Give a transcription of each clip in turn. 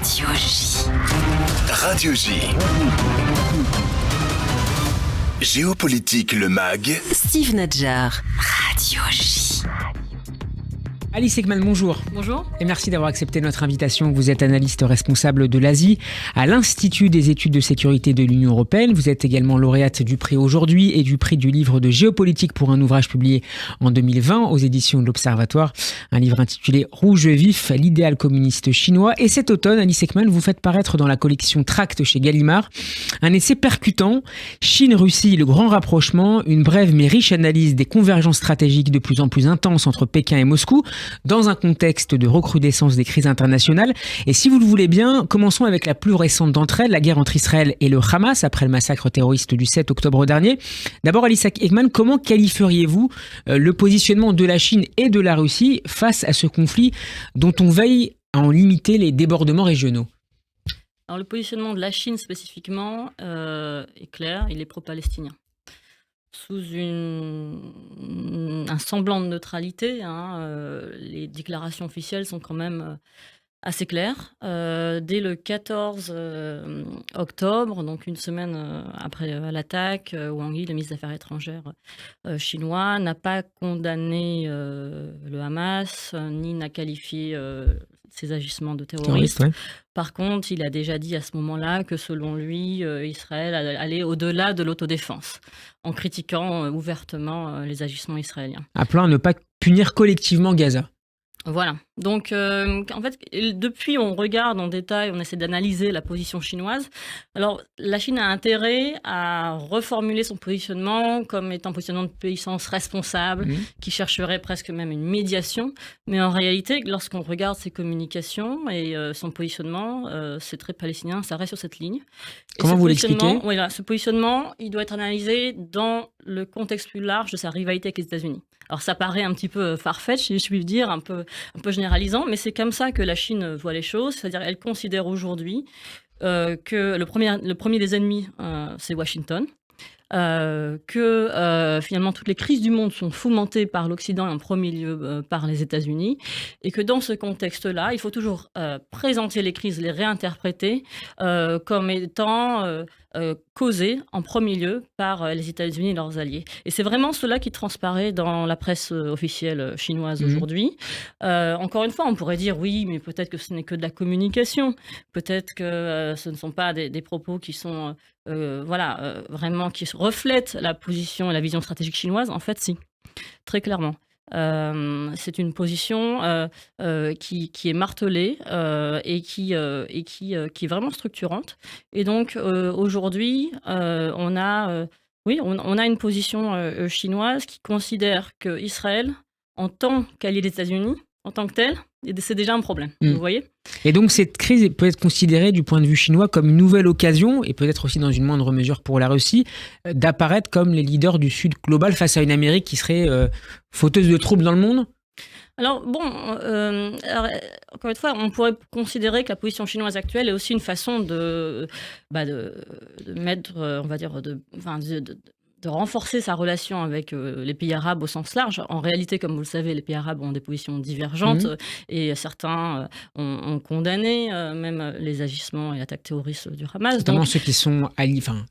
Radio J. Radio J. Géopolitique, le MAG. Steve Nadjar. Radio J. Alice Ekman, bonjour. Bonjour. Et merci d'avoir accepté notre invitation. Vous êtes analyste responsable de l'Asie à l'Institut des études de sécurité de l'Union européenne. Vous êtes également lauréate du prix Aujourd'hui et du prix du livre de géopolitique pour un ouvrage publié en 2020 aux éditions de l'Observatoire. Un livre intitulé Rouge vif, l'idéal communiste chinois. Et cet automne, Alice Ekman, vous faites paraître dans la collection Tract chez Gallimard un essai percutant, Chine-Russie, le grand rapprochement, une brève mais riche analyse des convergences stratégiques de plus en plus intenses entre Pékin et Moscou, dans un contexte de recrudescence des crises internationales. Et si vous le voulez bien, commençons avec la plus récente d'entre elles, la guerre entre Israël et le Hamas, après le massacre terroriste du 7 octobre dernier. D'abord, Alice Ekman, comment qualifieriez-vous le positionnement de la Chine et de la Russie face à ce conflit dont on veille à en limiter les débordements régionaux ? Alors, le positionnement de la Chine spécifiquement est clair, il est pro-palestinien. Sous un semblant de neutralité, les déclarations officielles sont quand même assez claires. Dès le 14 octobre, donc une semaine après l'attaque, Wang Yi, le ministre des Affaires étrangères chinois, n'a pas condamné le Hamas, ni n'a qualifié ses agissements de terrorisme. Ouais. Par contre, il a déjà dit à ce moment-là que selon lui, Israël allait au-delà de l'autodéfense, en critiquant ouvertement les agissements israéliens. Appelant à ne pas punir collectivement Gaza. Voilà. Donc, en fait, depuis, on regarde en détail, on essaie d'analyser la position chinoise. Alors, la Chine a intérêt à reformuler son positionnement comme étant un positionnement de puissance responsable, qui chercherait presque même une médiation. Mais en réalité, lorsqu'on regarde ses communications et son positionnement, c'est très palestinien, ça reste sur cette ligne. Comment vous l'expliquez ? Voilà, ce positionnement, il doit être analysé dans le contexte plus large de sa rivalité avec les États-Unis. Alors, ça paraît un petit peu farfetch, si je puis dire, un peu généralisant, mais c'est comme ça que la Chine voit les choses. C'est-à-dire qu'elle considère aujourd'hui que le premier des ennemis, c'est Washington. Que finalement toutes les crises du monde sont fomentées par l'Occident et en premier lieu par les États-Unis, et que dans ce contexte-là, il faut toujours présenter les crises, les réinterpréter comme étant causées en premier lieu par les États-Unis et leurs alliés. Et c'est vraiment cela qui transparaît dans la presse officielle chinoise aujourd'hui. Encore une fois, on pourrait dire oui, mais peut-être que ce n'est que de la communication, peut-être que ce ne sont pas des propos qui sont vraiment qui reflètent la position et la vision stratégique chinoise. En fait, si, très clairement. C'est une position qui est martelée et qui est vraiment structurante. Et donc, aujourd'hui, on a une position chinoise qui considère qu'Israël, en tant qu'allié des États-Unis, en tant que tel, c'est déjà un problème, vous voyez ? Et donc cette crise peut être considérée du point de vue chinois comme une nouvelle occasion, et peut-être aussi dans une moindre mesure pour la Russie, d'apparaître comme les leaders du Sud global face à une Amérique qui serait fauteuse de troubles dans le monde ? Alors bon, encore une fois, on pourrait considérer que la position chinoise actuelle est aussi une façon de mettre, on va dire, de renforcer sa relation avec les pays arabes au sens large. En réalité, comme vous le savez, les pays arabes ont des positions divergentes et certains ont condamné même les agissements et attaques terroristes du Hamas. Notamment ceux qui sont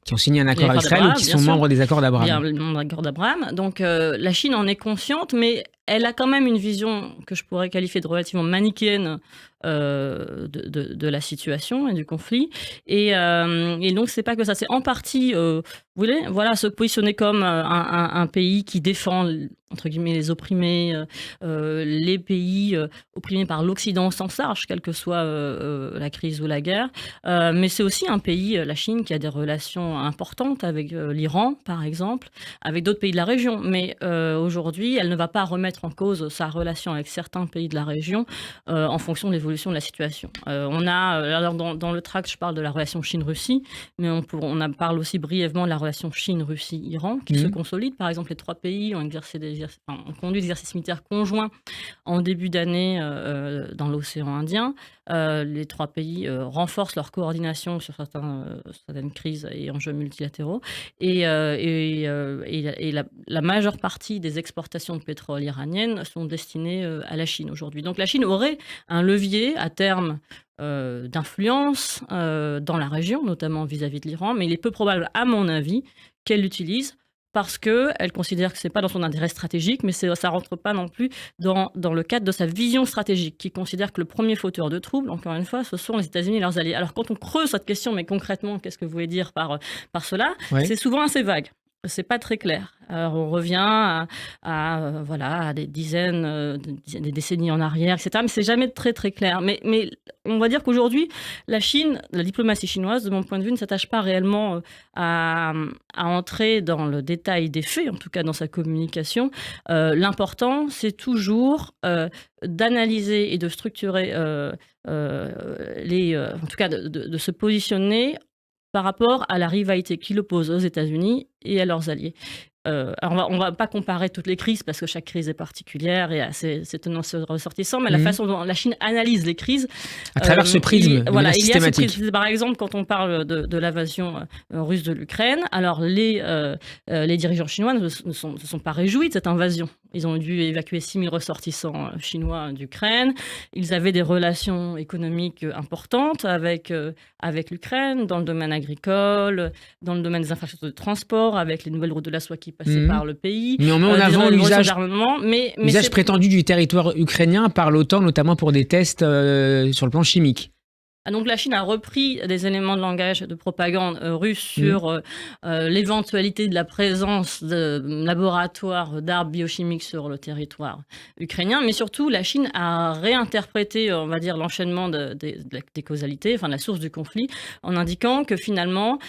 qui ont signé un accord avec Israël ou qui sont membres des accords d'Abraham. Bien, membres de l'accord d'Abraham. Donc la Chine en est consciente, mais elle a quand même une vision que je pourrais qualifier de relativement manichéenne de la situation et du conflit. Et donc, c'est pas que ça. C'est en partie, se positionner comme un pays qui défend, entre guillemets, les opprimés, les pays opprimés par l'Occident au sens large, quelle que soit la crise ou la guerre. Mais c'est aussi un pays, la Chine, qui a des relations importantes avec l'Iran, par exemple, avec d'autres pays de la région. Mais aujourd'hui, elle ne va pas remettre en cause sa relation avec certains pays de la région en fonction de l'évolution de la situation. Alors dans le tract, je parle de la relation Chine-Russie, mais on parle aussi brièvement de la relation Chine-Russie-Iran, qui se consolide. Par exemple, les trois pays ont exercé des ont conduit des exercices militaires conjoints en début d'année dans l'océan Indien. Les 3 pays renforcent leur coordination sur certaines crises et enjeux multilatéraux. Et la majeure partie des exportations de pétrole iraniennes sont destinées à la Chine aujourd'hui. Donc la Chine aurait un levier à terme d'influence dans la région, notamment vis-à-vis de l'Iran, mais il est peu probable, à mon avis, qu'elle l'utilise parce qu'elle considère que ce n'est pas dans son intérêt stratégique, mais ça ne rentre pas non plus dans le cadre de sa vision stratégique, qui considère que le premier fauteur de troubles, encore une fois, ce sont les États-Unis et leurs alliés. Alors quand on creuse cette question, mais concrètement, qu'est-ce que vous voulez dire par cela ? Ouais. C'est souvent assez vague. C'est pas très clair. Alors on revient à des dizaines, des décennies en arrière, etc. Mais c'est jamais très très clair. Mais on va dire qu'aujourd'hui, la diplomatie chinoise, de mon point de vue, ne s'attache pas réellement à entrer dans le détail des faits, en tout cas dans sa communication. L'important, c'est toujours d'analyser et de structurer en tout cas de se positionner par rapport à la rivalité qui l'oppose aux États-Unis et à leurs alliés. Alors on va pas comparer toutes les crises parce que chaque crise est particulière et a ses tenants et ressortissants, mais la façon dont la Chine analyse les crises à travers ce prisme systématique. Par exemple, quand on parle de l'invasion russe de l'Ukraine, alors les dirigeants chinois ne se sont pas réjouis de cette invasion. Ils ont dû évacuer 6000 ressortissants chinois d'Ukraine. Ils avaient des relations économiques importantes avec l'Ukraine, dans le domaine agricole, dans le domaine des infrastructures de transport, avec les nouvelles routes de la soie qui passaient par le pays. Mais on met en avant l'usage l'usage prétendu du territoire ukrainien par l'OTAN, notamment pour des tests sur le plan chimique. Donc la Chine a repris des éléments de langage de propagande russe sur l'éventualité de la présence de laboratoires d'armes biochimiques sur le territoire ukrainien, mais surtout la Chine a réinterprété, on va dire, l'enchaînement des causalités, enfin la source du conflit, en indiquant que finalement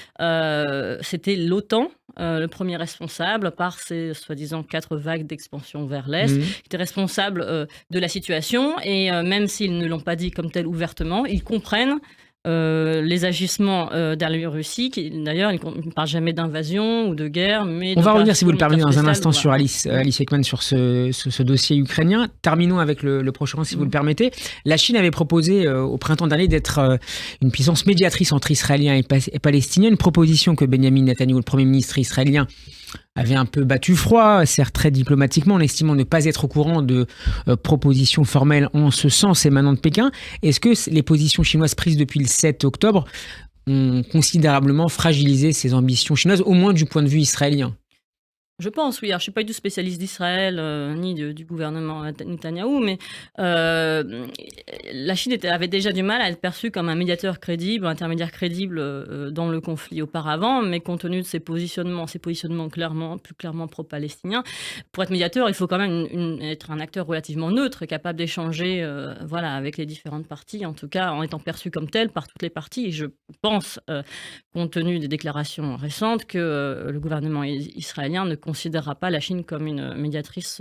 c'était l'OTAN le premier responsable par ces soi-disant 4 vagues d'expansion vers l'Est, qui était responsable de la situation, et même s'ils ne l'ont pas dit comme tel ouvertement, ils comprennent les agissements de la Russie, qui d'ailleurs, ils ne parlent jamais d'invasion ou de guerre. Mais on va revenir, si vous le permettez, dans un instant sur Alice Ekman, sur ce dossier ukrainien. Terminons avec le prochain, si vous le permettez. La Chine avait proposé au printemps dernier d'être une puissance médiatrice entre Israéliens et Palestiniens, une proposition que Benjamin Netanyahu, le Premier ministre israélien, avait un peu battu froid, certes très diplomatiquement, en estimant ne pas être au courant de propositions formelles en ce sens émanant de Pékin. Est-ce que les positions chinoises prises depuis le 7 octobre ont considérablement fragilisé ces ambitions chinoises, au moins du point de vue israélien ? Je pense, oui. Alors, je ne suis pas du tout spécialiste d'Israël ni du gouvernement Netanyahou, mais la Chine avait déjà du mal à être perçue comme un médiateur crédible, un intermédiaire crédible dans le conflit auparavant, mais compte tenu de ses positionnements plus clairement pro-palestiniens, pour être médiateur, il faut quand même être un acteur relativement neutre, capable d'échanger avec les différentes parties, en tout cas en étant perçu comme tel par toutes les parties. Et je pense, compte tenu des déclarations récentes, que le gouvernement israélien ne considérera pas la Chine comme une médiatrice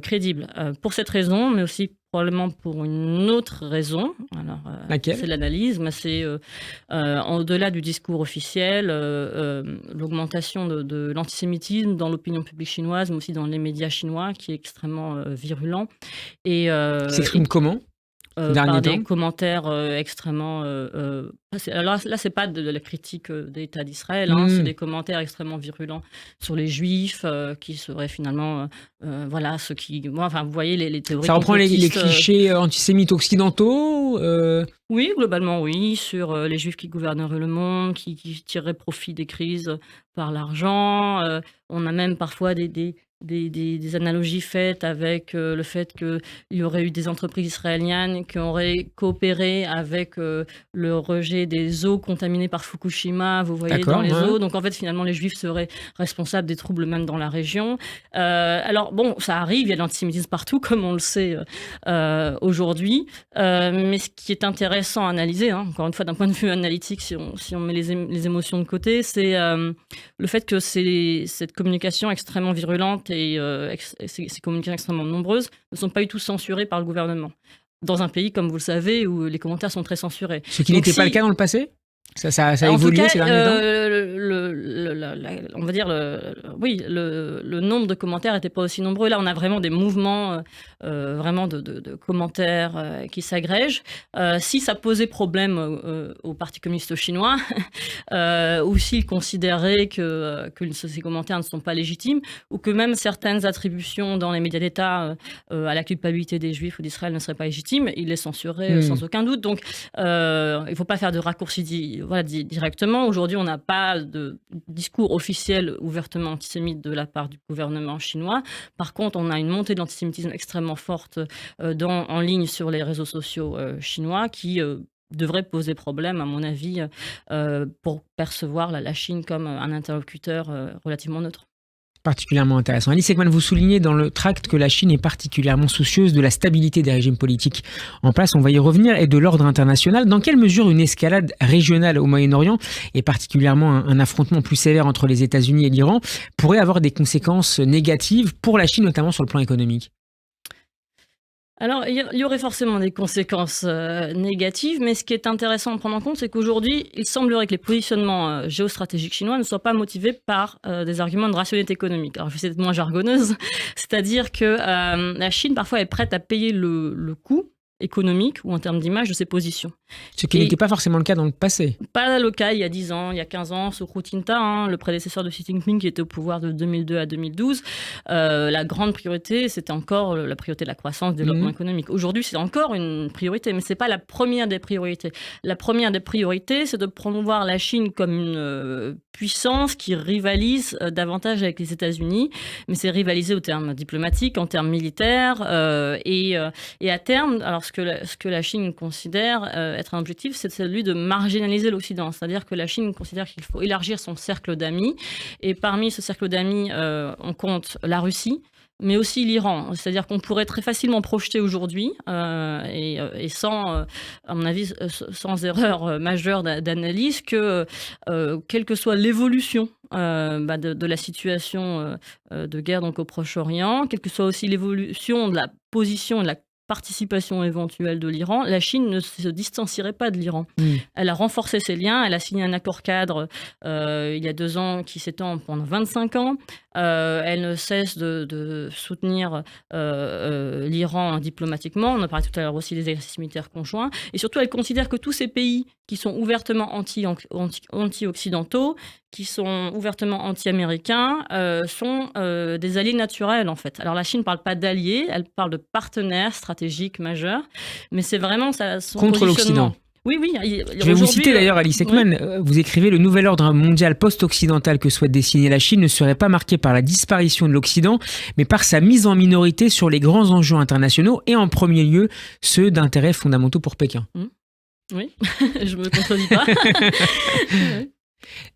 crédible. Pour cette raison, mais aussi probablement pour une autre raison. Alors, c'est l'analyse, mais c'est au-delà du discours officiel, l'augmentation de l'antisémitisme dans l'opinion publique chinoise, mais aussi dans les médias chinois, qui est extrêmement virulent. Et s'exprime comment ? Par des commentaires extrêmement... alors là, c'est pas de la critique de l'État d'Israël, c'est des commentaires extrêmement virulents sur les Juifs, qui seraient finalement... ceux qui... vous voyez les théories... Ça reprend les clichés antisémites occidentaux Oui, globalement, oui, sur les Juifs qui gouverneraient le monde, qui tireraient profit des crises par l'argent. On a même parfois des analogies faites avec le fait qu'il y aurait eu des entreprises israéliennes qui auraient coopéré avec le rejet des eaux contaminées par Fukushima, vous voyez, dans les eaux. Donc en fait, finalement, les Juifs seraient responsables des troubles même dans la région. Alors bon, ça arrive, il y a de l'antisémitisme partout, comme on le sait aujourd'hui. Mais ce qui est intéressant à analyser, encore une fois d'un point de vue analytique, si on met les émotions de côté, c'est le fait que cette communication extrêmement virulente et ces communications extrêmement nombreuses ne sont pas du tout censurées par le gouvernement. Dans un pays, comme vous le savez, où les commentaires sont très censurés. Ce qui n'était pas le cas dans le passé ? Ça a En tout évolué cas, ces derniers temps? on va dire le nombre de commentaires n'était pas aussi nombreux. Là, on a vraiment des mouvements vraiment de commentaires qui s'agrègent. Si ça posait problème au Parti communiste chinois, ou s'ils considéraient que ces commentaires ne sont pas légitimes, ou que même certaines attributions dans les médias d'État à la culpabilité des Juifs ou d'Israël ne seraient pas légitimes, ils les censuraient sans aucun doute. Donc, il ne faut pas faire de raccourcis directement. Aujourd'hui, on n'a pas de discours officiel ouvertement antisémite de la part du gouvernement chinois. Par contre, on a une montée de l'antisémitisme extrêmement forte en ligne sur les réseaux sociaux chinois qui devrait poser problème, à mon avis, pour percevoir la Chine comme un interlocuteur relativement neutre. Particulièrement intéressant. Alice Ekman, vous soulignez dans le tract que la Chine est particulièrement soucieuse de la stabilité des régimes politiques en place, on va y revenir, et de l'ordre international. Dans quelle mesure une escalade régionale au Moyen-Orient, et particulièrement un affrontement plus sévère entre les États-Unis et l'Iran, pourrait avoir des conséquences négatives pour la Chine, notamment sur le plan économique ? Alors, il y aurait forcément des conséquences négatives, mais ce qui est intéressant à prendre en compte, c'est qu'aujourd'hui, il semblerait que les positionnements géostratégiques chinois ne soient pas motivés par des arguments de rationalité économique. Alors, je vais essayer d'être moins jargonneuse, c'est-à-dire que la Chine, parfois, est prête à payer le coût économique ou en termes d'image de ses positions. Ce qui n'était pas forcément le cas dans le passé. Pas le cas il y a 10 ans, il y a 15 ans, sous Hu Jintao, le prédécesseur de Xi Jinping qui était au pouvoir de 2002 à 2012. La grande priorité, c'était encore la priorité de la croissance, du développement économique. Aujourd'hui, c'est encore une priorité, mais ce n'est pas la première des priorités. La première des priorités, c'est de promouvoir la Chine comme une puissance qui rivalise davantage avec les États-Unis, mais c'est rivaliser au terme diplomatique, en termes militaires, et à terme, alors ce que la Chine considère être un objectif, c'est celui de marginaliser l'Occident. C'est-à-dire que la Chine considère qu'il faut élargir son cercle d'amis. Et parmi ce cercle d'amis, on compte la Russie, mais aussi l'Iran. C'est-à-dire qu'on pourrait très facilement projeter aujourd'hui, et sans, à mon avis, sans erreur majeure d'analyse, que quelle que soit l'évolution de la situation de guerre donc, au Proche-Orient, quelle que soit aussi l'évolution de la position et de la participation éventuelle de l'Iran, la Chine ne se distancierait pas de l'Iran. Elle a renforcé ses liens, elle a signé un accord cadre il y a 2 ans qui s'étend pendant 25 ans. Elle ne cesse de soutenir l'Iran diplomatiquement. On a parlé tout à l'heure aussi des exercices militaires conjoints. Et surtout, elle considère que tous ces pays qui sont ouvertement anti-occidentaux, qui sont ouvertement anti-américains, sont des alliés naturels, en fait. Alors, la Chine ne parle pas d'alliés, elle parle de partenaires stratégiques majeurs, mais c'est vraiment son contre l'Occident. Oui. Je vais vous citer d'ailleurs, Alice Ekman. Oui. Vous écrivez « Le nouvel ordre mondial post-occidental que souhaite dessiner la Chine ne serait pas marqué par la disparition de l'Occident, mais par sa mise en minorité sur les grands enjeux internationaux et en premier lieu ceux d'intérêts fondamentaux pour Pékin. » Oui, je ne me contredis pas.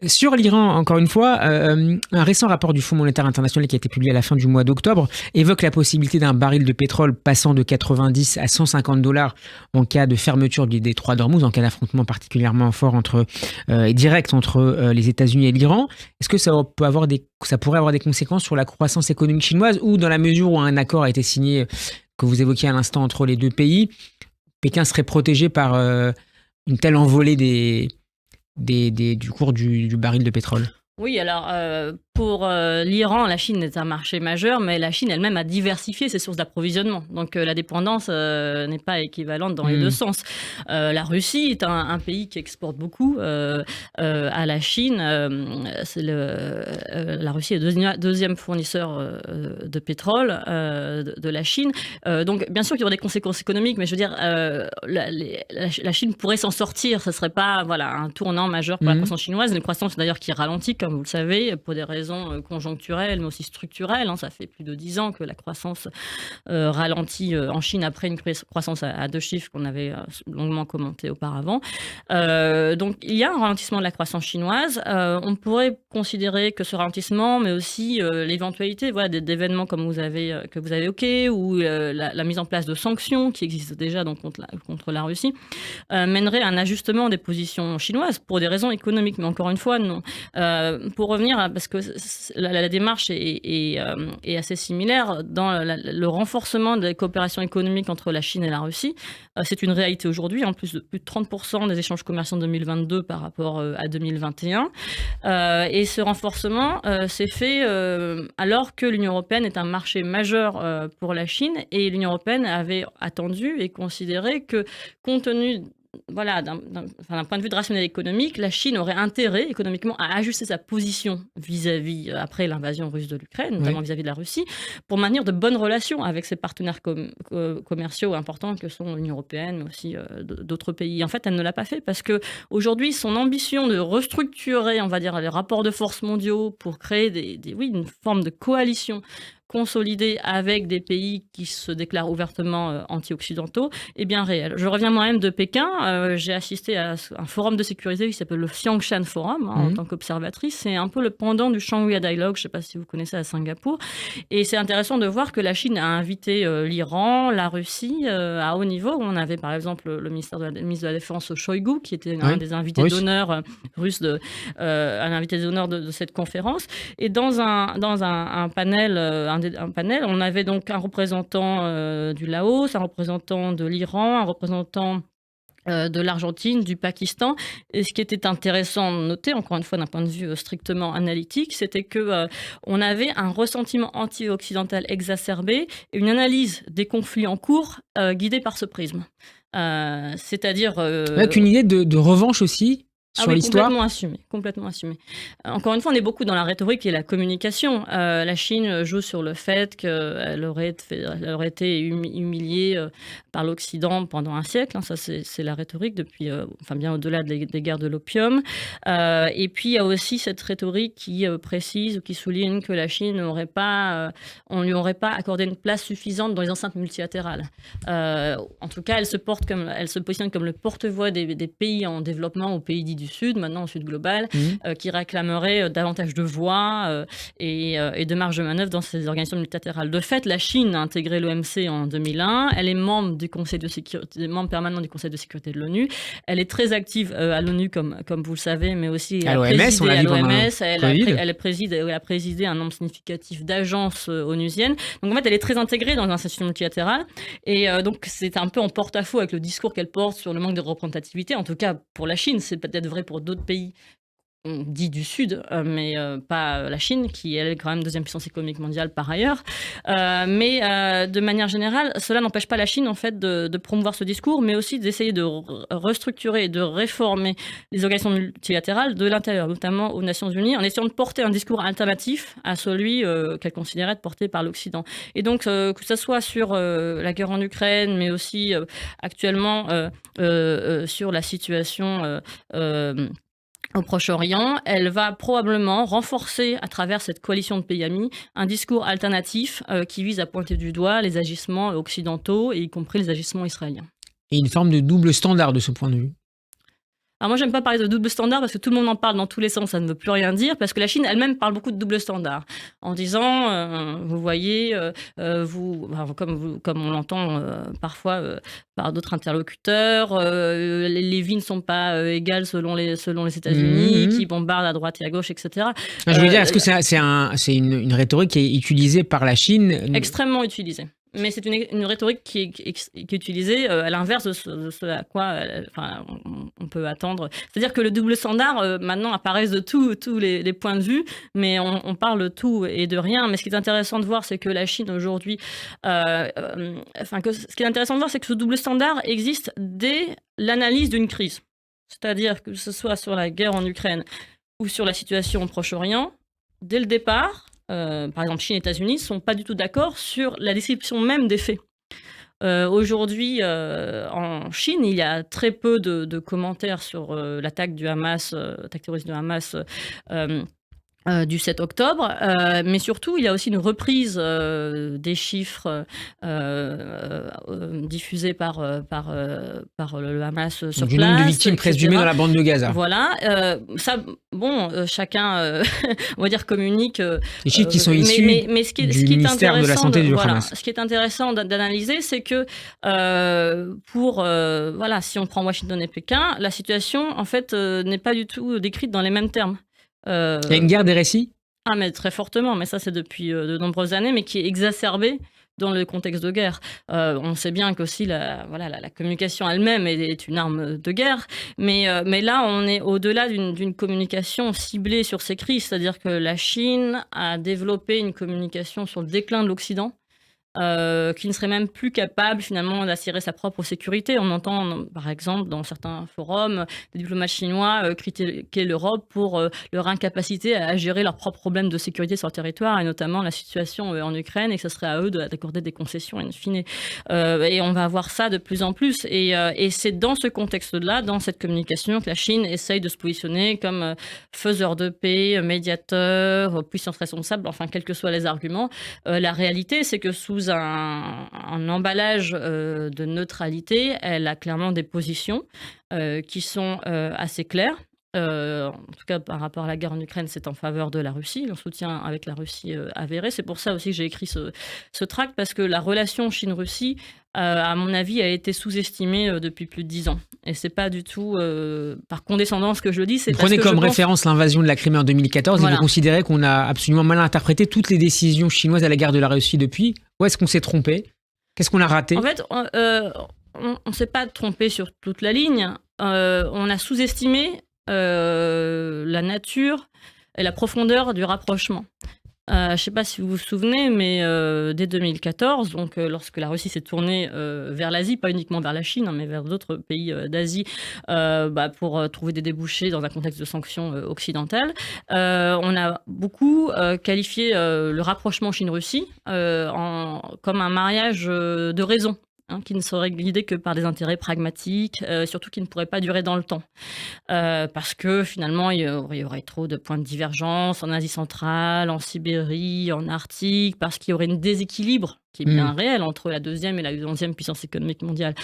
Sur l'Iran, encore une fois, un récent rapport du Fonds monétaire international qui a été publié à la fin du mois d'octobre évoque la possibilité d'un baril de pétrole passant de 90 à 150 $, en cas de fermeture du détroit d'Ormuz, en cas d'affrontement particulièrement fort et direct entre les États-Unis et l'Iran. Est-ce que ça pourrait avoir des conséquences sur la croissance économique chinoise, ou dans la mesure où un accord a été signé, que vous évoquiez à l'instant, entre les deux pays, Pékin serait protégé par une telle envolée du cours du baril de pétrole? Oui, alors pour l'Iran, la Chine est un marché majeur, mais la Chine elle-même a diversifié ses sources d'approvisionnement. Donc la dépendance n'est pas équivalente dans les deux sens. La Russie est un pays qui exporte beaucoup à la Chine. La Russie est le deuxième fournisseur de pétrole de la Chine. Donc bien sûr qu'il y aura des conséquences économiques, mais je veux dire, la Chine pourrait s'en sortir. Ce ne serait pas un tournant majeur pour la croissance chinoise. Une croissance d'ailleurs qui ralentit, comme vous le savez, pour des raisons conjoncturelles, mais aussi structurelles. Ça fait plus de 10 ans que la croissance ralentit en Chine après une croissance à 2 chiffres qu'on avait longuement commenté auparavant. Donc, il y a un ralentissement de la croissance chinoise. On pourrait considérer que ce ralentissement, mais aussi l'éventualité d'événements comme que vous avez évoqués, ou la mise en place de sanctions qui existent déjà donc, contre la Russie, mènerait à un ajustement des positions chinoises pour des raisons économiques. Mais encore une fois, non. Pour revenir, parce que la démarche est assez similaire dans le renforcement de la coopération économique entre la Chine et la Russie. C'est une réalité aujourd'hui, en plus de plus de 30% des échanges commerciaux en 2022 par rapport à 2021. Et ce renforcement s'est fait alors que l'Union européenne est un marché majeur pour la Chine, et l'Union européenne avait attendu et considéré que, compte tenu d'un point de vue de rationnel économique, la Chine aurait intérêt économiquement à ajuster sa position vis-à-vis, après l'invasion russe de l'Ukraine, notamment vis-à-vis de la Russie, pour maintenir de bonnes relations avec ses partenaires commerciaux importants que sont l'Union européenne, mais aussi d'autres pays. En fait, elle ne l'a pas fait parce qu'aujourd'hui, son ambition de restructurer, on va dire, les rapports de force mondiaux pour créer une forme de coalition consolidée avec des pays qui se déclarent ouvertement anti-occidentaux est bien réel. Je reviens moi-même de Pékin. J'ai assisté à un forum de sécurité qui s'appelle le Xiangshan Forum en tant qu'observatrice. C'est un peu le pendant du Shangri-La Dialogue, je ne sais pas si vous connaissez, à Singapour. Et c'est intéressant de voir que la Chine a invité l'Iran, la Russie à haut niveau. On avait par exemple le ministre de la Défense Shoigu, qui était un des invités d'honneur russes, un invité d'honneur de cette conférence. Et dans un panel, on avait donc un représentant du Laos, un représentant de l'Iran, un représentant de l'Argentine, du Pakistan. Et ce qui était intéressant de noter, encore une fois d'un point de vue strictement analytique, c'était que on avait un ressentiment anti-occidental exacerbé et une analyse des conflits en cours guidée par ce prisme. C'est-à-dire... Avec une idée de revanche aussi sur l'histoire. Complètement assumé. Encore une fois, on est beaucoup dans la rhétorique et la communication. La Chine joue sur le fait qu'elle aurait été humiliée par l'Occident pendant un siècle. Ça, c'est la rhétorique depuis, bien au-delà des guerres de l'opium. Et puis, il y a aussi cette rhétorique qui précise ou qui souligne que la Chine on lui aurait pas accordé une place suffisante dans les enceintes multilatérales. En tout cas, elle se positionne comme le porte-voix des pays en développement, aux pays dits du Sud, maintenant au Sud global, qui réclamerait davantage de voix et de marge de manœuvre dans ces organisations multilatérales. De fait, la Chine a intégré l'OMC en 2001. Elle est membre membre permanent du Conseil de sécurité de l'ONU. Elle est très active à l'ONU, comme vous le savez, mais aussi à l'OMS. Elle a présidé un nombre significatif d'agences onusiennes. Donc en fait, elle est très intégrée dans l'institution multilatérale. Et donc, c'est un peu en porte-à-faux avec le discours qu'elle porte sur le manque de représentativité. En tout cas, pour la Chine, c'est peut-être vrai pour d'autres pays dits du Sud, mais pas la Chine, qui elle, est quand même deuxième puissance économique mondiale par ailleurs. Mais de manière générale, cela n'empêche pas la Chine en fait de promouvoir ce discours, mais aussi d'essayer de restructurer et de réformer les organisations multilatérales de l'intérieur, notamment aux Nations Unies, en essayant de porter un discours alternatif à celui qu'elle considérait être porté par l'Occident. Et donc, que ce soit sur la guerre en Ukraine, mais aussi actuellement sur la situation au Proche-Orient, elle va probablement renforcer, à travers cette coalition de pays amis, un discours alternatif qui vise à pointer du doigt les agissements occidentaux, et y compris les agissements israéliens. Et une forme de double standard de ce point de vue. Alors moi, j'aime pas parler de double standard parce que tout le monde en parle dans tous les sens, ça ne veut plus rien dire, parce que la Chine elle-même parle beaucoup de double standard, en disant, vous voyez, comme on l'entend parfois par d'autres interlocuteurs, les vies ne sont pas égales selon les États-Unis, qui bombardent à droite et à gauche, etc. Je veux dire, est-ce que c'est une rhétorique qui est utilisée par la Chine ? Extrêmement utilisée. Mais c'est une rhétorique qui est utilisée à l'inverse de ce à quoi on peut attendre. C'est-à-dire que le double standard, maintenant, apparaît de tous les points de vue, mais on parle de tout et de rien. Mais ce qui est intéressant de voir, c'est que la Chine, aujourd'hui... ce qui est intéressant de voir, c'est que ce double standard existe dès l'analyse d'une crise. C'est-à-dire que ce soit sur la guerre en Ukraine ou sur la situation au Proche-Orient, dès le départ... par exemple, Chine et États-Unis ne sont pas du tout d'accord sur la description même des faits. Aujourd'hui, en Chine, il y a très peu de commentaires sur l'attaque terroriste du Hamas du 7 octobre, mais surtout, il y a aussi une reprise des chiffres diffusés par le Hamas sur place. Du nombre de victimes présumées dans la bande de Gaza. Voilà. Chacun, on va dire, communique. Les chiffres qui sont issus du ministère de la Santé du Hamas. Ce qui est intéressant d'analyser, c'est que si on prend Washington et Pékin, la situation, en fait, n'est pas du tout décrite dans les mêmes termes. Il y a une guerre des récits ? Ah, mais très fortement, mais ça c'est depuis de nombreuses années, mais qui est exacerbé dans le contexte de guerre. On sait bien qu'aussi la communication elle-même est une arme de guerre, mais là on est au-delà d'une communication ciblée sur ces crises, c'est-à-dire que la Chine a développé une communication sur le déclin de l'Occident, qui ne serait même plus capable finalement d'assurer sa propre sécurité. On entend par exemple dans certains forums des diplomates chinois critiquer l'Europe pour leur incapacité à gérer leurs propres problèmes de sécurité sur le territoire, et notamment la situation en Ukraine, et que ce serait à eux d'accorder des concessions in fine. Et on va voir ça de plus en plus, et c'est dans ce contexte-là, dans cette communication, que la Chine essaye de se positionner comme faiseur de paix, médiateur, puissance responsable, enfin quels que soient les arguments. La réalité, c'est que sous un emballage de neutralité, elle a clairement des positions qui sont assez claires. En tout cas, par rapport à la guerre en Ukraine, c'est en faveur de la Russie, le soutien avec la Russie avéré. C'est pour ça aussi que j'ai écrit ce tract, parce que la relation Chine-Russie, à mon avis, a été sous-estimée depuis plus de 10 ans. Et c'est pas du tout par condescendance que je le dis. Vous prenez comme référence l'invasion de la Crimée en 2014, voilà. Et vous considérez qu'on a absolument mal interprété toutes les décisions chinoises à l'égard de la Russie depuis. Où est-ce qu'on s'est trompé? Qu'est-ce qu'on a raté? En fait, on ne s'est pas trompé sur toute la ligne. On a sous-estimé la nature et la profondeur du rapprochement. Je ne sais pas si vous vous souvenez, mais dès 2014, donc, lorsque la Russie s'est tournée vers l'Asie, pas uniquement vers la Chine, mais vers d'autres pays d'Asie, pour trouver des débouchés dans un contexte de sanctions occidentales, on a beaucoup qualifié le rapprochement Chine-Russie comme un mariage de raison. Qui ne serait guidé que par des intérêts pragmatiques, surtout qui ne pourraient pas durer dans le temps. Parce que finalement, il y aurait trop de points de divergence en Asie centrale, en Sibérie, en Arctique, parce qu'il y aurait un déséquilibre qui est bien réel entre la deuxième et la 11e puissance économique mondiale.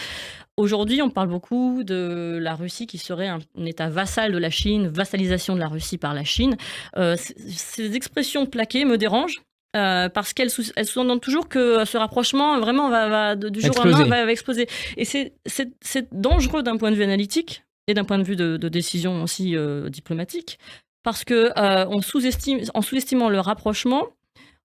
Aujourd'hui, on parle beaucoup de la Russie qui serait un État vassal de la Chine, vassalisation de la Russie par la Chine. Ces expressions plaquées me dérangent. Parce qu'elle sous-entend toujours que ce rapprochement vraiment va du jour au lendemain va exploser. Et c'est dangereux d'un point de vue analytique et d'un point de vue de décision aussi diplomatique, parce que en sous-estimant le rapprochement,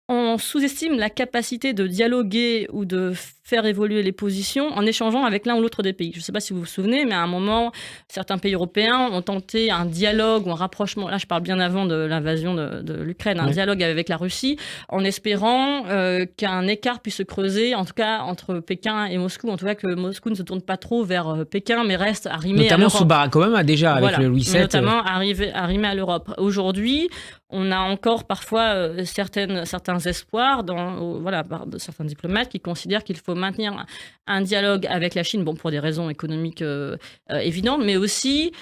on sous-estime la capacité de dialoguer ou de faire évoluer les positions en échangeant avec l'un ou l'autre des pays. Je ne sais pas si vous vous souvenez, mais à un moment, certains pays européens ont tenté un dialogue ou un rapprochement, là je parle bien avant de l'invasion de l'Ukraine, un dialogue avec la Russie, en espérant qu'un écart puisse se creuser, en tout cas entre Pékin et Moscou, en tout cas que Moscou ne se tourne pas trop vers Pékin, mais reste arrimé à l'Europe. Notamment sous Barack Obama déjà, avec le Louis VII. Notamment arrimé à l'Europe. Aujourd'hui, on a encore parfois certains espoirs de certains diplomates qui considèrent qu'il faut maintenir un dialogue avec la Chine, pour des raisons économiques évidentes, mais aussi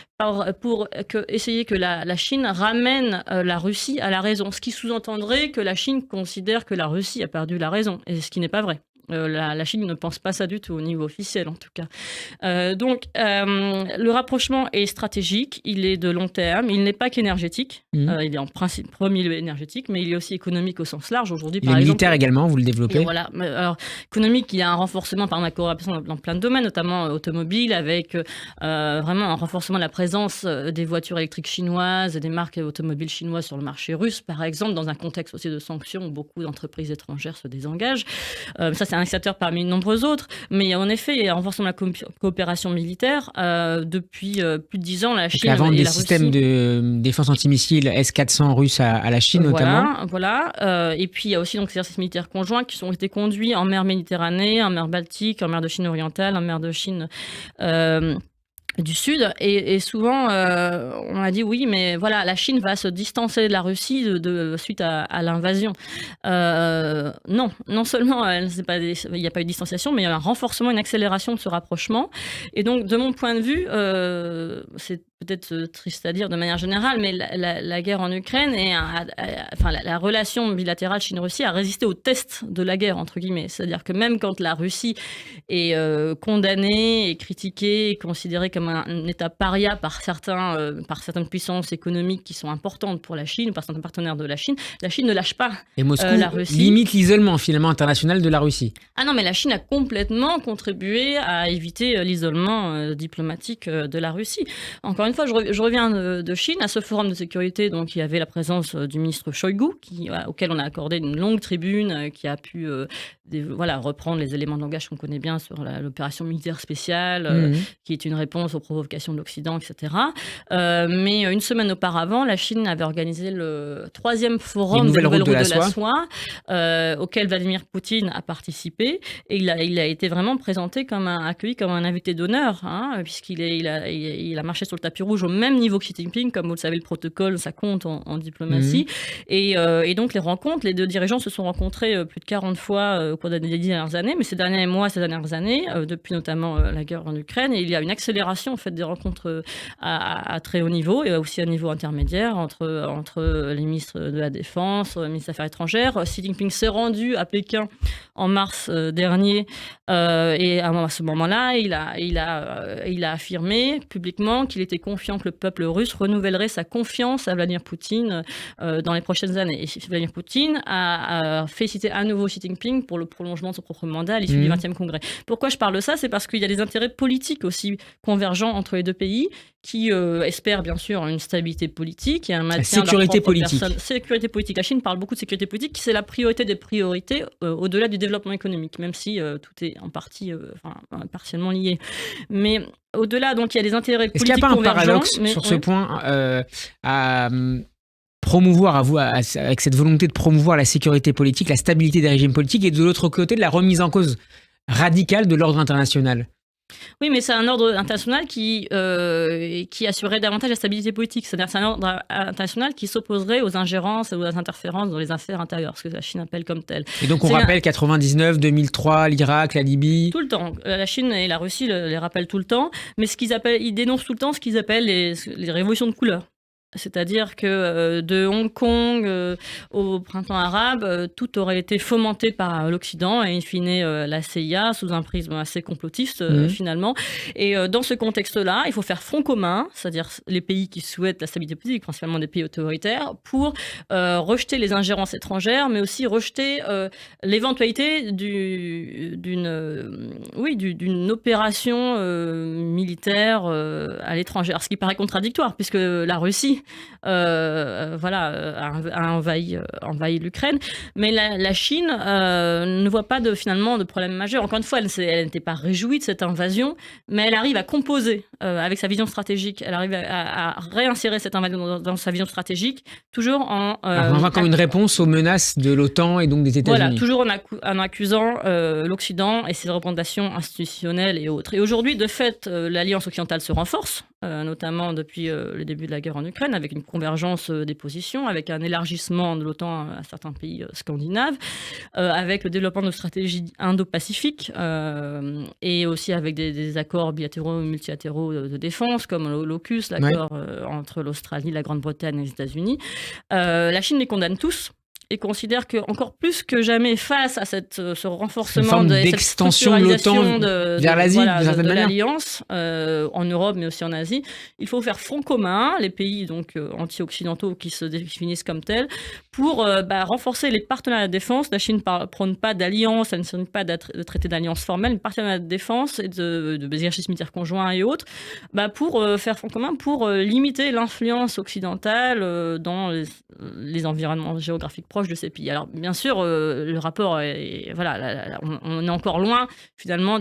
pour essayer que la Chine ramène la Russie à la raison, ce qui sous-entendrait que la Chine considère que la Russie a perdu la raison, et ce qui n'est pas vrai. La Chine ne pense pas ça du tout, au niveau officiel en tout cas. Donc, le rapprochement est stratégique, il est de long terme, il n'est pas qu'énergétique, il est en principe premier lieu énergétique, mais il est aussi économique au sens large. Aujourd'hui, il est militaire également, vous le développez. Voilà. Alors, économique, il y a un renforcement par la coopération dans plein de domaines, notamment automobile, avec vraiment un renforcement de la présence des voitures électriques chinoises et des marques automobiles chinoises sur le marché russe, par exemple, dans un contexte aussi de sanctions où beaucoup d'entreprises étrangères se désengagent. Ça, c'est un secteur parmi de nombreux autres, mais en effet, il y a un renforcement de la coopération militaire. Depuis plus de 10 ans, la Chine et la Russie... des systèmes de défense antimissiles S-400 russes à la Chine, notamment. Voilà. Et puis, il y a aussi des exercices militaires conjoints qui ont été conduits en mer Méditerranée, en mer Baltique, en mer de Chine orientale, en mer de Chine... du Sud, et souvent on a dit oui, mais voilà, la Chine va se distancer de la Russie suite à l'invasion. Non seulement il n'y a pas eu de distanciation, mais il y a un renforcement, une accélération de ce rapprochement. Et donc, de mon point de vue, c'est peut-être triste à dire de manière générale, mais la guerre en Ukraine et la relation bilatérale Chine-Russie a résisté au test de la guerre, entre guillemets. C'est-à-dire que même quand la Russie est condamnée et critiquée et considérée comme un État paria par certaines puissances économiques qui sont importantes pour la Chine, par certains partenaires de la Chine ne lâche pas et Moscou la Russie. Limite l'isolement finalement international de la Russie. Ah non, mais la Chine a complètement contribué à éviter l'isolement diplomatique de la Russie. Encore une une fois, je reviens de Chine. À ce forum de sécurité, donc, il y avait la présence du ministre Shoigu, auquel on a accordé une longue tribune, qui a pu reprendre les éléments de langage qu'on connaît bien sur l'opération militaire spéciale, qui est une réponse aux provocations de l'Occident, etc. Mais une semaine auparavant, la Chine avait organisé le 3e forum des nouvelles routes de la soie, auquel Vladimir Poutine a participé. Et il a été vraiment accueilli comme un invité d'honneur, puisqu'il a marché sur le tapis rouge au même niveau que Xi Jinping. Comme vous le savez, le protocole, ça compte en diplomatie. Et donc, les deux dirigeants se sont rencontrés plus de 40 fois au cours des 10 dernières années, mais ces dernières années, depuis notamment la guerre en Ukraine, et il y a une accélération en fait, des rencontres à très haut niveau et aussi à niveau intermédiaire entre les ministres de la Défense, les ministres des Affaires étrangères. Xi Jinping s'est rendu à Pékin en mars dernier et à ce moment-là, il a affirmé publiquement qu'il était confiant que le peuple russe renouvellerait sa confiance à Vladimir Poutine dans les prochaines années. Et Vladimir Poutine a félicité à nouveau Xi Jinping pour le prolongement de son propre mandat à l'issue du 20e congrès. Pourquoi je parle de ça ? C'est parce qu'il y a des intérêts politiques aussi convergents entre les deux pays qui espèrent bien sûr une stabilité politique et un maintien de leur propre personne. Sécurité politique. La Chine parle beaucoup de sécurité politique, c'est la priorité des priorités au-delà du développement économique, même si tout est en partie, partiellement lié. Mais au-delà, donc il y a des intérêts politiques convergents. Est-ce qu'il n'y a pas un paradoxe sur ce point à promouvoir avec cette volonté de promouvoir la sécurité politique, la stabilité des régimes politiques, et de l'autre côté de la remise en cause radicale de l'ordre international? Oui, mais c'est un ordre international qui assurerait davantage la stabilité politique. C'est-à-dire que c'est un ordre international qui s'opposerait aux ingérences et aux interférences dans les affaires intérieures, ce que la Chine appelle comme tel. Et donc on rappelle 99, 2003, l'Irak, la Libye. Tout le temps. La Chine et la Russie les rappellent tout le temps, mais ils dénoncent tout le temps ce qu'ils appellent les révolutions de couleur. C'est-à-dire que de Hong Kong au printemps arabe, tout aurait été fomenté par l'Occident et in fine la CIA sous un prisme assez complotiste finalement. Et dans ce contexte-là, il faut faire front commun, c'est-à-dire les pays qui souhaitent la stabilité politique, principalement des pays autoritaires, pour rejeter les ingérences étrangères, mais aussi rejeter l'éventualité d'une opération militaire à l'étranger. Alors, ce qui paraît contradictoire, puisque la Russie a envahi l'Ukraine, mais la Chine ne voit pas finalement de problème majeur. Encore une fois, elle n'était pas réjouie de cette invasion, mais elle arrive à composer avec sa vision stratégique. Elle arrive à réinsérer cette invasion dans sa vision stratégique, toujours comme une réponse aux menaces de l'OTAN et donc des États-Unis. Voilà, toujours en accusant l'Occident et ses représentations institutionnelles et autres. Et aujourd'hui, de fait, l'alliance occidentale se renforce, notamment depuis le début de la guerre en Ukraine, avec une convergence des positions, avec un élargissement de l'OTAN à certains pays scandinaves, avec le développement de stratégies indo-pacifiques et aussi avec des accords bilatéraux et multilatéraux de défense, comme l'AUKUS, l'accord entre l'Australie, la Grande-Bretagne et les États-Unis. La Chine les condamne tous et considère qu'encore plus que jamais, face à ce renforcement d'extension de l'OTAN vers l'Asie, de l'Alliance, en Europe, mais aussi en Asie, il faut faire front commun, les pays donc anti-occidentaux qui se définissent comme tels, pour renforcer les partenariats de défense. La Chine ne prône pas d'alliance, elle ne signe pas de traité d'alliance formelle, mais partenariats de défense et d'exercices militaires conjoints et autres, pour faire front commun, pour limiter l'influence occidentale dans les environnements géographiques proches de ces pays. Alors, bien sûr, le rapport on est encore loin, finalement,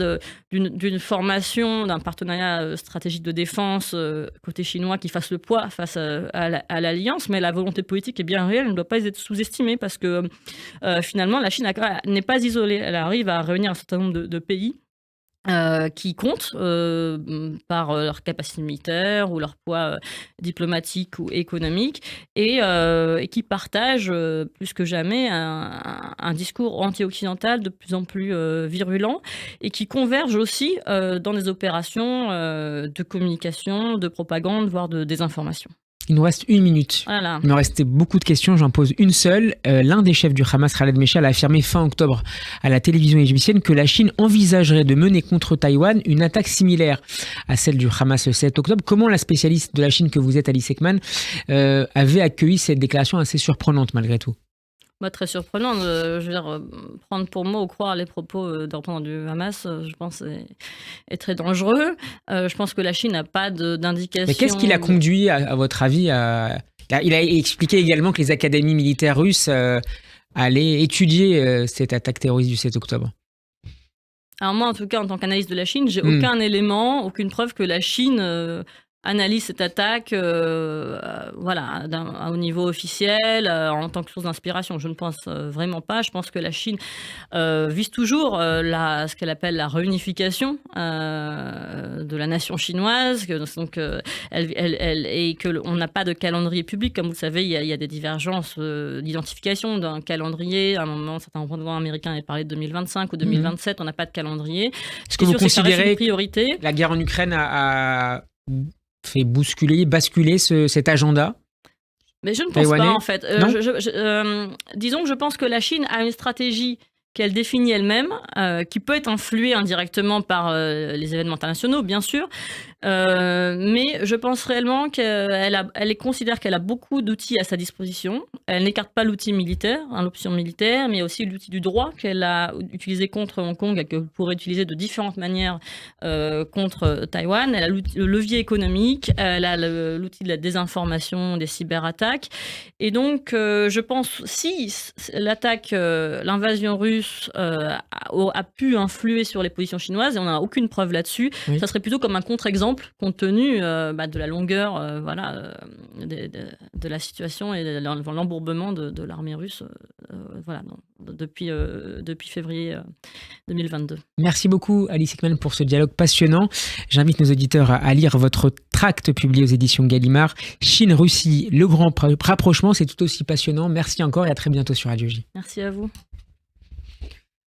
d'une formation, d'un partenariat stratégique de défense côté chinois qui fasse le poids face à l'Alliance, mais la volonté politique est bien réelle, elle ne doit pas être sous-estimée parce que, finalement, la Chine n'est pas isolée. Elle arrive à réunir un certain nombre de pays qui comptent par leur capacité militaire ou leur poids diplomatique ou économique et qui partagent plus que jamais un discours anti-occidental de plus en plus virulent et qui convergent aussi dans des opérations de communication, de propagande, voire de désinformation. Il nous reste 1 minute. Voilà. Il me restait beaucoup de questions, j'en pose une seule. L'un des chefs du Hamas, Khaled Meshaal, a affirmé fin octobre à la télévision égyptienne que la Chine envisagerait de mener contre Taïwan une attaque similaire à celle du Hamas le 7 octobre. Comment la spécialiste de la Chine que vous êtes, Alice Ekman, avait accueilli cette déclaration assez surprenante malgré tout ? Très surprenant. Je veux dire, prendre pour mot ou croire les propos d'un représentant du Hamas, je pense, est très dangereux. Je pense que la Chine n'a pas d'indication. Mais qu'est-ce qui l'a conduit, à votre avis, Il a expliqué également que les académies militaires russes allaient étudier cette attaque terroriste du 7 octobre. Alors moi, en tout cas, en tant qu'analyste de la Chine, j'ai aucun élément, aucune preuve que la Chine analyse cette attaque au niveau officiel, en tant que source d'inspiration. Je ne pense vraiment pas. Je pense que la Chine vise toujours ce qu'elle appelle la réunification de la nation chinoise, et qu'on n'a pas de calendrier public. Comme vous le savez, il y a des divergences d'identification d'un calendrier. À un moment, certains représentants américains avaient parlé de 2025 ou 2027. On n'a pas de calendrier. Est-ce que vous considérez que la guerre en Ukraine a fait basculer cet agenda? Mais je ne pense pas, en fait. Disons que je pense que la Chine a une stratégie qu'elle définit elle-même, qui peut être influée indirectement par les événements internationaux, bien sûr, mais je pense réellement qu'elle considère qu'elle a beaucoup d'outils à sa disposition. Elle n'écarte pas l'outil militaire, l'option militaire, mais aussi l'outil du droit qu'elle a utilisé contre Hong Kong et qu'elle pourrait utiliser de différentes manières contre Taïwan. Elle a le levier économique, elle a l'outil de la désinformation, des cyberattaques. Et donc, je pense, si l'invasion russe a pu influer sur les positions chinoises, et on n'a aucune preuve là-dessus, ça serait plutôt comme un contre-exemple, compte tenu de la longueur de la situation et de l'embourbement de l'armée russe depuis février 2022. Merci beaucoup, Alice Ekman, pour ce dialogue passionnant. J'invite nos auditeurs à lire votre tract publié aux éditions Gallimard, Chine-Russie, le grand rapprochement. C'est tout aussi passionnant. Merci encore et à très bientôt sur Radio J. Merci à vous.